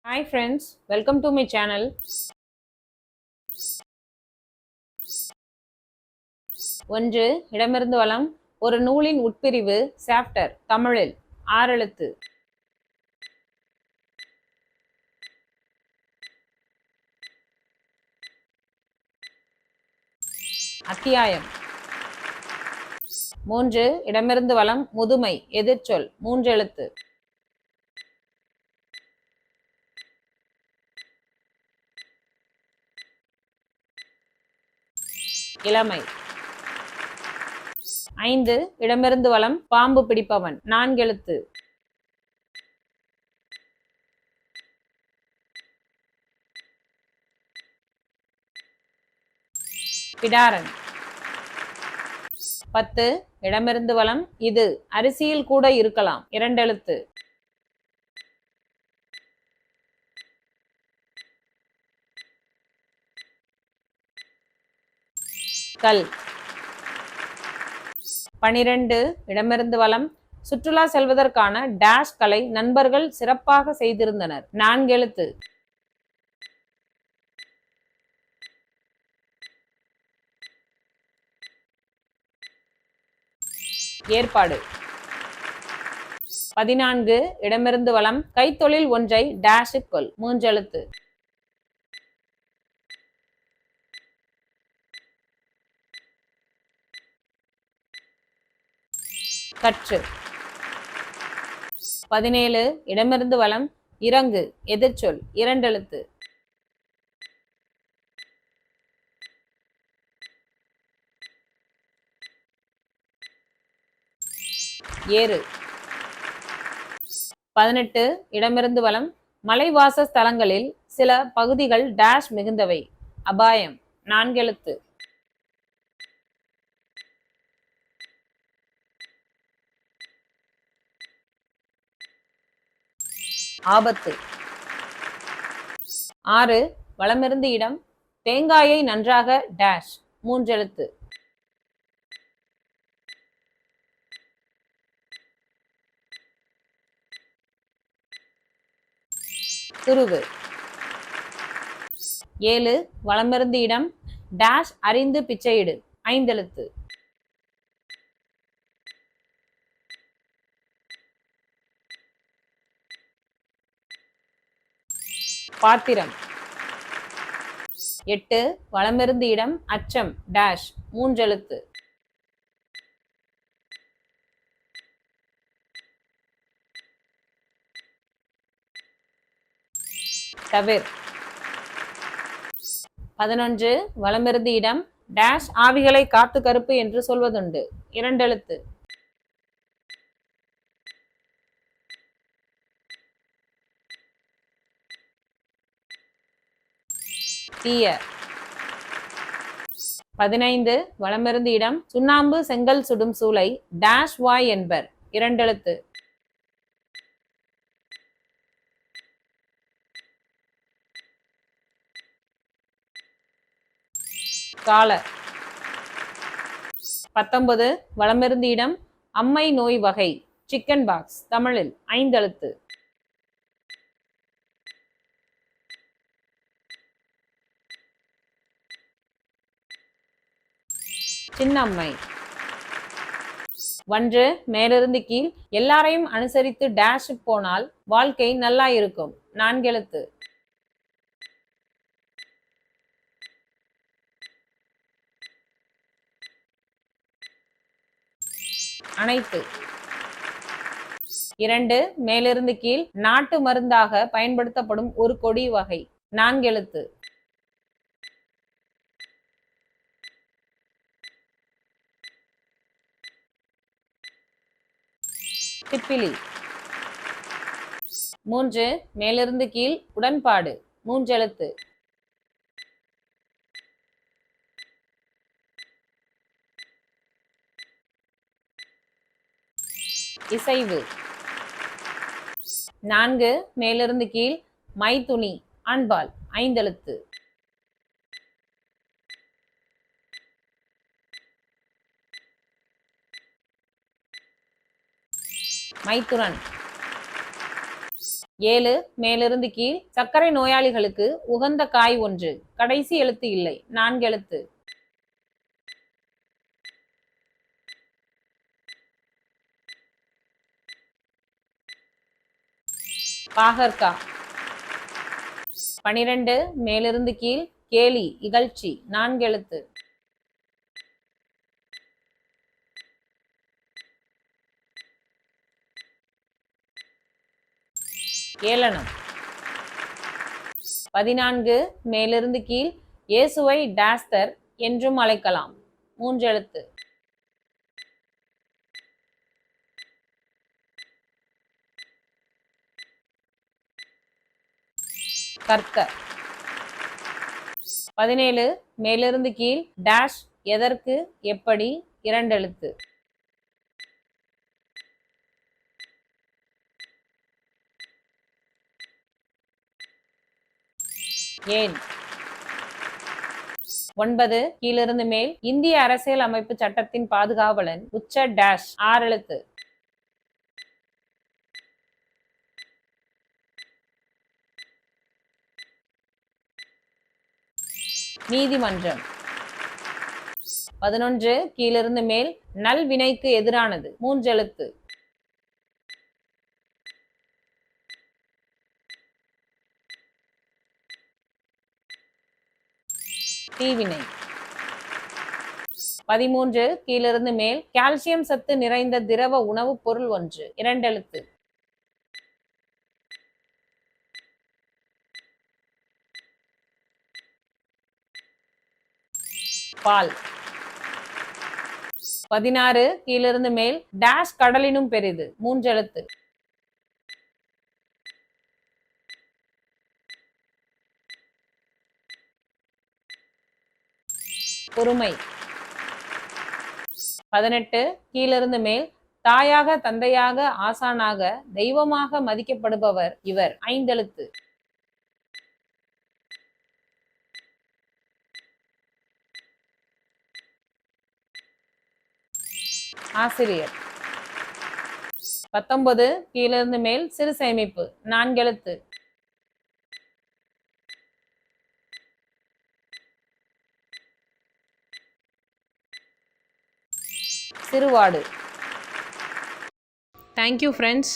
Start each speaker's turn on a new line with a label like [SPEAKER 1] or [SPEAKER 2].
[SPEAKER 1] Hi friends, welcome to my channel. ஒன்று இடமிருந்து வலம் ஒரு நூலின் உட்பிரிவு சாப்டர் தமிழில் 6 எழுத்து. அத்தியாயம். 3 இடமிருந்து வலம் முதுமை எதிர்ச்சொல் 3 எழுத்து. இளமை. 5 இடமிருந்து வலம் பாம்பு பிடிப்பவன் 4 எழுத்து. பிடாரன். 10 இடமிருந்து வலம் இது அரிசியில் கூட இருக்கலாம் 2 எழுத்து. கல். 12 இடமிருந்து வலம் சுற்றுலா செல்வதற்கான டேஷ் கலை நண்பர்கள் சிறப்பாக செய்திருந்தனர் 4 எழுத்து. ஏற்பாடு. 14 இடமிருந்து வலம் கைத்தொழில் ஒன்றை டேஷுக்குள் 3 எழுத்து. கற்று. 17 இடமிருந்து வலம் இறங்கு எதிர்ச்சொல் 2 எழுத்து. ஏறு. 18 இடமிருந்து வலம் மலைவாச ஸ்தலங்களில் சில பகுதிகள் டேஷ் மிகுந்தவை அபாயம் 4 எழுத்து. ஆபத்து. 6 வலமிருந்து இடம் தேங்காயை நன்றாக டேஷ் 3 எழுத்து. துருவு. 7 வலமிருந்து இடம் டேஷ் அறிந்து பிச்சையிடு 5 எழுத்து. பாத்திரம். 8 வலமிருந்து இடம் அச்சம் டேஷ் 3 எழுத்து. தவிர். 11 வலமிருந்து இடம் டேஷ் ஆவிகளை காத்து கருப்பு என்று சொல்வதுண்டு 2 எழுத்து. தீய. 15 வலமிருந்து இடம் சுண்ணாம்பு செங்கல் சுடும் சூளை டேஷ் வாய் என்பர் 2 எழுத்து. கால. 19 வலமிருந்து இடம் அம்மை நோய் வகை சிக்கன் பாக்ஸ் தமிழில் 5 எழுத்து. சின்னம்மை. 1 மேலிருந்து கீழ் எல்லாரையும் அனுசரித்து டேஷ் போனால் வாழ்க்கை நல்லா இருக்கும் 4 எழுத்து. அனைத்து. 2 மேலிருந்து கீழ் நாட்டு மருந்தாக பயன்படுத்தப்படும் ஒரு கொடி வகை 4 எழுத்து. திப்பிலி. 3 மேலிருந்து கீழ் உடன்பாடு 3 எழுத்து. இசைவு. 4 மேலிருந்து கீழ் மைத்துனி ஆண்பால் 5 எழுத்து. மைத்துரன். 7 மேலிருந்து கீழ். சர்க்கரை நோயாளிகளுக்கு உகந்த காய் ஒன்று. கடைசி எழுத்து இல்லை. 4 எழுத்து. பாகற்காய். 12 மேலிருந்து கீழ். கேலி, இகழ்ச்சி. 4 எழுத்து. ஏளனம். 14 மேலிருந்து கீழ். இயேசுவை டாஸ்தர் என்றும் அழைக்கலாம். 3 எழுத்து. கர்த்தர். 17 மேலிருந்து கீழ். டாஷ் எதற்கு, எப்படி. 2 எழுத்து. ஏன். 9 கீழிருந்து மேல். இந்திய அரசியல் அமைப்பு சட்டத்தின் பாதுகாவலன். உச்ச டாஷ். 6 எழுத்து. நீதிமன்றம். 11 கீழிருந்து மேல். நல் வினைக்கு எதிரானது. 3 எழுத்து. தீவினை. 13 கீழிருந்து மேல். கால்சியம் சத்து நிறைந்த திரவ உணவுப் பொருள் ஒன்று. 2 எழுத்து. பால். 16 கீழிருந்து மேல். டாஷ் கடலினும் பெரிது. 3 எழுத்து. பொறுமை. 18 கீழிருந்து மேல். தாயாக, தந்தையாக, ஆசானாக, தெய்வமாக மதிக்கப்படுபவர் இவர். 5 எழுத்து. ஆசிரியர். 19 கீழிருந்து மேல். சிறு சேமிப்பு. 4 எழுத்து. சிறுவாடு. Thank you friends.